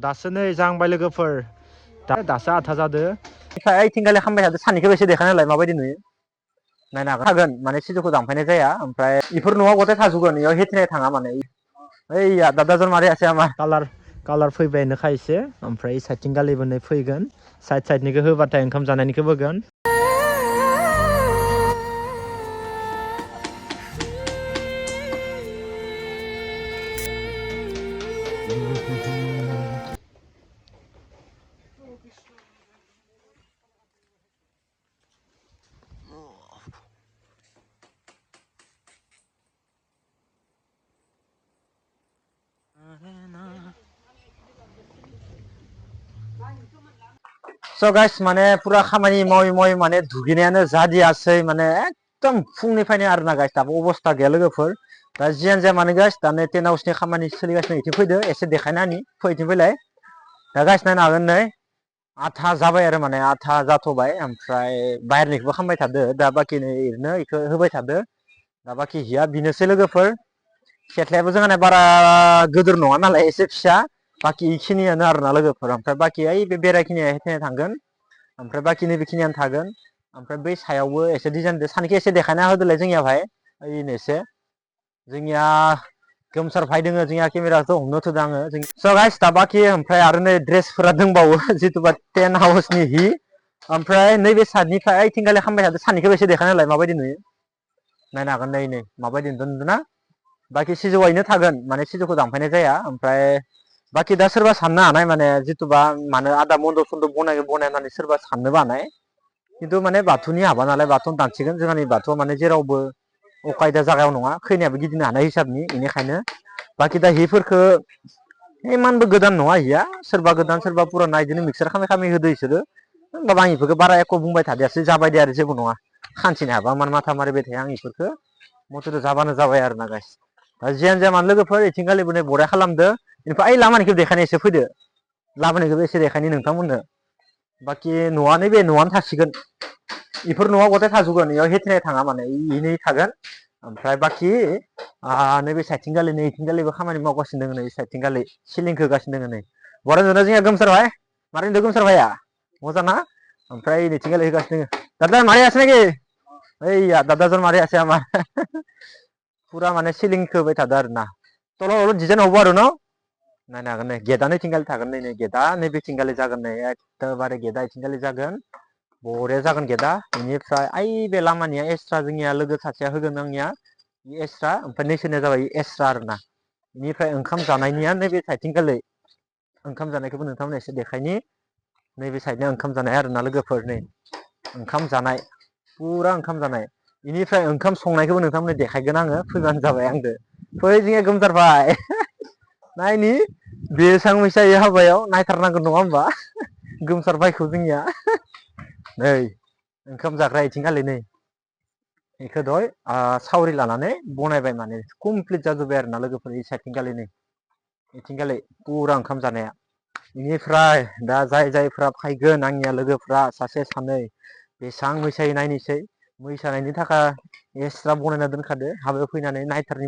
दासो नै जांबाय लोगोफोर दासो आथा जादो ओमफ्राय थिंगाले खामबाय थादो साननिखौबो एसे देखाय नालाय माबायदि नुयो नायनो हागोन माने सिजौखौ दानफायनाय जाया ओमफ्राय बेफोर न'आव गथाय थाजोबगोन बेयाव हेथेनाय थाङा माने ओइया दादाजन मारै आसे आमार कालार फैबायनो खायसे ओमफ्राय साइडथिं गालिबो नै फैगोन साइडनिखौ होबाथाय ओंखाम जानायनिखौ होगोन So guys माने पुरा खामानि मावै माने दुगैनायानो जादियासै माने एकदम फुंनिफ्रायनो आरोना गाइस दाबो अबस्था गैया लोगोफोर दा जियानो जाया मानो गाइस दा टेन हाउसनि खामानि सोलिगासिनो इथिं फैदो एसे देखायना होनि फैथिं फैलाय दा गाइस नायनो हागोन नै आथा जाबाय आरो माने आथा जाथ'बाय ओमफ्राय बाहेरनिखौबो खामबाय थादो दा बाखि नै ओरैनो इखौ होबाय थादो दा बाखि हिया बिनोसै लोगोफोर खेथ्लायाबो जोंहाना बारा गोदोर नङा नालाय एसे फिसा बाखि इखिनियानो आरोना लोगोफोर ओमफ्राय बाखि ओइ बे बेराखिनिया हेथेनाय थांगोन ओमफ्राय बाखि नैबेखिनियानो थागोन ओमफ्राय बै सायावबो एसे डिजाइन सानैखौ एसे देखायना होदोलाय जोंनियावहाय ओइनो एसे जोंनिया गोमसार भाई दोङो जोंनिया केमेराखौ हमनो होथ'दों आङो स' गाइस दा बाखि ओमफ्राय आरो नै ड्रेसफोरा दंबावो जिथुबा टेन हाउसनि हि ओमफ्राय नैबे साइडनिफ्राय ओइथिंगाले खामबाय थादो सानैखौबो एसे देखाय नालाय माबायदि नुयो नायनो हागोन नै माबायदि नुदों ना बाखि सिजौआयैनो थागोन माने सिजौखौ दानफायनाय जाया ओमफ्राय बाखि दा सोरबा साननो हानाय माने जिथुबा मानो आदा मन्दप सन्दप बनायनानै सोरबा साननोबो हानाय खिन्थु माने बाथौनि हाबा नालाय बाथौनो दानसिगोन जोंहानि बाथौआ माने जेरावबो अकायदा जागायाव नङा खैनायाबो गिदिंनो हानाय हिसाबनि बेनिखायनो बाखि दा हिफोरखौ इमानबो गोदान नङा हिया सोरबा गोदान सोरबा पुराना बिदिनो मिक्सार खामै होदो इसोरो होमबाबो आं इफोरखौ बारा एख' बुंबाय थादियासै जाबाय आरो जेबो नङा खानसेनि हाबा मान माथा मारिबाय थाया आं इफोरखौ मथ'थे जाबानो जाबाय आरोना गाइस जियानो जाया मानो लोगोफोर इथिंगालिबो नै बरिया खालामदो ओमफ्राय ओइ लामानिखौ देखायनाय एसे फैदो लाबोनायखौबो एसे देखायनि नोंथांमोननो बाखि न'आनो बे न'आनो थासिगोन इफोर न'आव गथाय थाजोबगोन इयाव हेथेनाय थाङा माने इनै थागोन ओमफ्राय बाखि नैबे साइडथिंगालि नै इथिंगालिबो खामानि मावगासिनो दङ नै साइडथिंगालि सिलिंखौ होगासिनो दङ नै बरा नुदों जोंनिया गोमसार भाई मारै नुदों गोमसार भाइया मोजां ना ओमफ्राय नैथिंगालि होगासिनो दादा मारै आसे नाखि ओइया दादाजन मारै आसे आमार पुरा माने सिलिंखौ होबाय थादों आरोना तलाव डिजाइन हरबाव आरो न नायनो हागोन नै गेटआ नैथिंगालि थागोन नै गेटआ नैबेथिंगालि जागोन नै एखदमबारे गेटआ इथिंगालि जागोन बरिया जागोन गेटआ बेनिफ्राय ओइ बे लामानिया एक्सट्रा जोंनिया लोगो सासेया होगोन आंनिया एक्सट्रा ओमफ्राय नैसोरनिया जाबाय एक्सट्रा आरोना बेनिफ्राय ओंखाम जानायनिया नैबे साइडथिंगालि ओंखाम जानायखौबो नोंथांमोना एसे देखायनि नैबे साइडनिया ओंखाम जानाय आरोना लोगोफोर नै ओंखाम जानाय पुरा ओंखाम जानाय बेनिफ्राय ओंखाम संनायखौबो नोंथांमोननो देखायगोन आङो फैबानो जाबाय आंदो फै जोंनिया गोमसार भाई नायनि बेसां मोसायो हाबायाव नायथारनांगोन नङा होमबा गोमसार भाइखौ जोंनिया नै ओंखाम जाग्रा इथिंगालि नै बेखौ दहाय सावरि लानानै बनायबाय माने कमप्लिट जाजोब्बाय आरोना लोगोफोर इ साइडथिंगालि नै इथिंगालि पुरा ओंखाम जानाया बेनिफ्राय दा जायफोरा फैगोन आंनिया लोगोफ्रा सासे सानै बेसां मोसायो नायनोसै मोसानायनि थाखाय एक्सट्रा बनायना दोनखादो हाबायाव फैनानै नायथारनि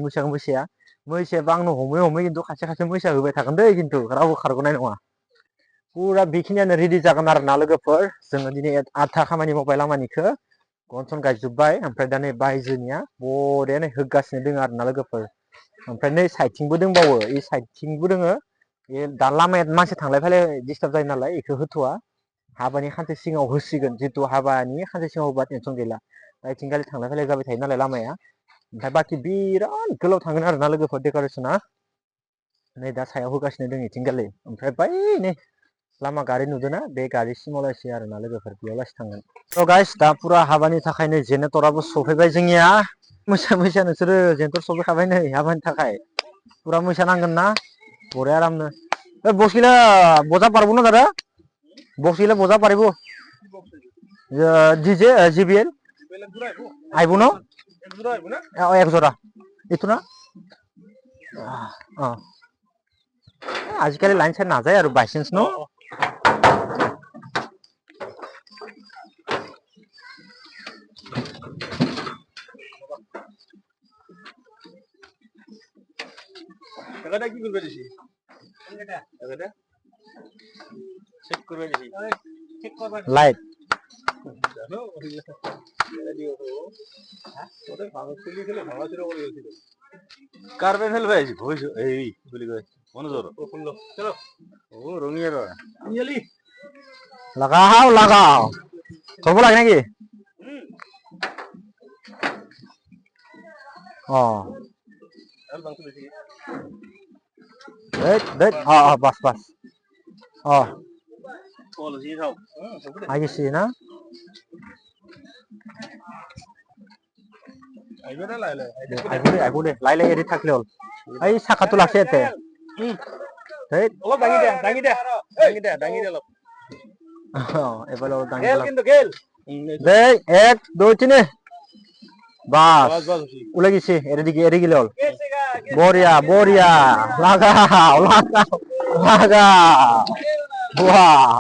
मैसायाबो आंनो हमै खिन्थु खायसे मैसा होबाय थागोन दै खिन्थु रावबो खारग'नाय नङा पुरा बेखिनियानो रेडि जागोन आरो ना लोगोफोर जोङो दिनै आधा खामानि मावबाय लामानिखौ गनसन गायजोब्बाय ओमफ्राय दा नै बायजोनिया बरियानो होगासिनो दङ आरोना लोगोफोर ओमफ्राय नै साइडथिंबो दंबावो बे साइडथिंबो दोङो बे दा लामाया मानसि थांलाय फैलाय डिस्टार्ब जायो नालाय बेखौ होथ'वा हाबानि खानसे सिगाङाव होसिगोन जितु हाबानि खानसे सिगाङाव होबा टेनसन गैला आथिंगालि थांलाय फैलाय जाबाय थायो नालाय लामाया ओमफ्राय बाखि बिराद गोलाव थांगोन आरोना लोगोफोर डेक'रेसना नै दा सायाव होगासिनो दङ इथिंगालि ओमफ्राय बै नै लामा गारि नुदोंना बे गारिसिमावलासै आरोना लोगोफोर बेयाव लासै थांगोन स' गाइस दा पुरा हाबानि थाखायनो जेनेरेटराबो सफैबाय जोंनिया मोसा नोंसोरो जेनेरेटर सफैखाबाय नै हाबानि थाखाय पुरा मोसा नांगोन ना बरिया आरामनो बक्स गैला बजा पारब ना दादा बक्स गैला बजा पारिब ডিজে জিবিএল আইব ন এক জোড়া এইটো না আজিকালি লাইন চাইন নাযায় আৰু বাইচান্স ন লাইট কার্বেন হেল ভাই ভইস এই বলি কই মনোজর ও খুললো চলো ও রঙিয়ার ইয়ালি লাগাও লাগাও থব লাগে নাকি আর বাংলা বেশি দেখ বাস বাস কল জি খাও আগেছি না আইবে না লাইলে আইবো দে লাইলে এরি থাকলে হল এই সাকাতো লাগছে এতে এই অলপ দাঙি দে অলপ এবারে ওর দাঙ্গি গেল কিন্তু গেল দেখ 1 2 3 বাস বাস উলে গেছে এরি গেলে হল বড়িয়া বড়িয়া লাগাও লাগাও লাগাও ওয়াও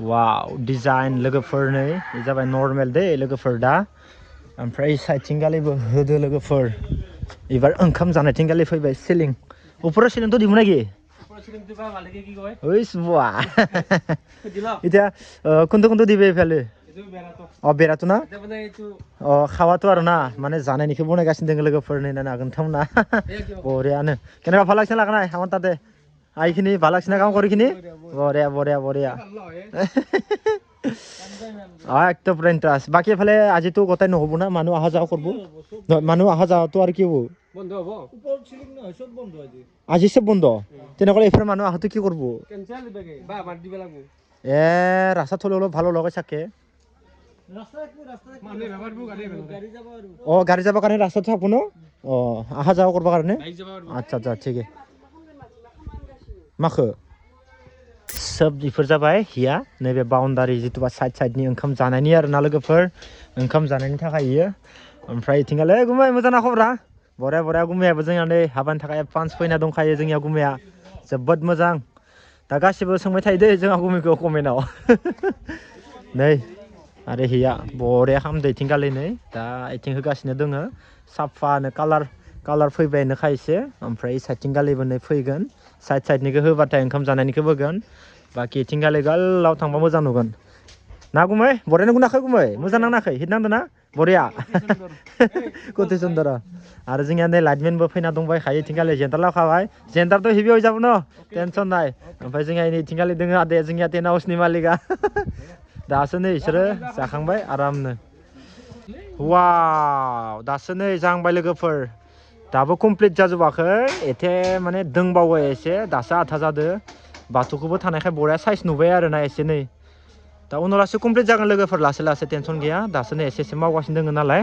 Wow, design logoफोर नै जाबाय नर्मेल दे लोगोफोर दा ओमफ्राय साइडथिं गालिबो होदो लोगोफोर एबार ओंखाम जानायथिं गालि फैबाय सिलिं उपराव सिलिं तो दिमु नागि उपराव सिलिं दिबा मालिके কি কয় ওইস বুয়া এটা কোনটো দিবে ফেলে বেরাতো না খাওয়াতো আর না মানে জানাইনিखौ बनायगासिनो दङ लोगोफोरनि ना आगोनथामना बरियानो केनेबा ভাল লাগছে লাগনাय আমার তাতে আইখিনি ভাল লাগছে না কাম করিখিনি বরিয়া বরিয়া বরিয়া একটা প্রিন্টাস বাকি ফেলে আজি তো গতাই নহব না মানু আহা যাও করব মানু আহা যাও তো আর কি হবো বন্ধ হবো উপর সিলিং না সব বন্ধ আজি সব বন্ধ তেনেকলে এফার মানু আহা তো কি করব ক্যান্সেল দিবেগে বা মার দিবে লাগবো রাস্তা থলে ভালো লাগাই থাকে গাড়ি যাব কারণে রাস্তা থাকবো না আহা যাওয়া করবার কারণে আচ্ছা আচ্ছা ঠিক আছে माखो सब इफोर जाबाय हिया नैबे बाउन्डारि जितुबा साइडनि ओंखाम जानायनि आरो ना लोगोफोर ओंखाम जानायनि थाखाय इयो ओमफ्राय इथिंगाले गुमै मोजां ना खबरा बरिया बरिया गुमैयाबो जोंहा नै हाबानि थाखाय एडभान्स फैना दंखायो जोंनिया गुमैया जोबोद मोजां दा गासिबो सोंबाय थायो दै जोंहा गुमैखौ कमेन्टआव नै आरो हिया बरिया खामदो इथिंगाले नै दा इथिं होगासिनो दोङो साफानो कालार फैबायनो खायसे ओमफ्राय साइडथिंगालेबो नै फैगोन साइडनिखौ होबाथाय ओंखाम जानायनिखौ होगोन बाकी इथिंगाले गालाव थांबा मोजां नुगोन ना गुमै बरिया नुनाखै गुमै मोजां नाङाखै हिट नांदों ना बरिया कति सुन्दर आरो जोंनिया नै लाइटमेनबो फैना दंबाय खायो इथिंगाले जेन्टार लाखाबाय जेन्टारथ' हेभियाव जाबो न टेनसन नाय ओमफ्राय जोंनिया इथिंगाले दोङो आदे जोंनिया टेन हाउसनि मालिका दासो नै इसोरो जाखांबाय आरामनो वाव दासो नै जांबाय लोगोफोर दाबो कमप्लिट जाजोबाखै एथे माने दोंबावो एसे दासो आधा जादो बाथौखौबो थानायखाय बरिया साइज नुबाय आरो ना एसे नै दा उनाव लासै कमप्लिट जागोन लोगोफोर लासै टेनसन गैया दासो नै एसे मावगासिनो दोङो नालाय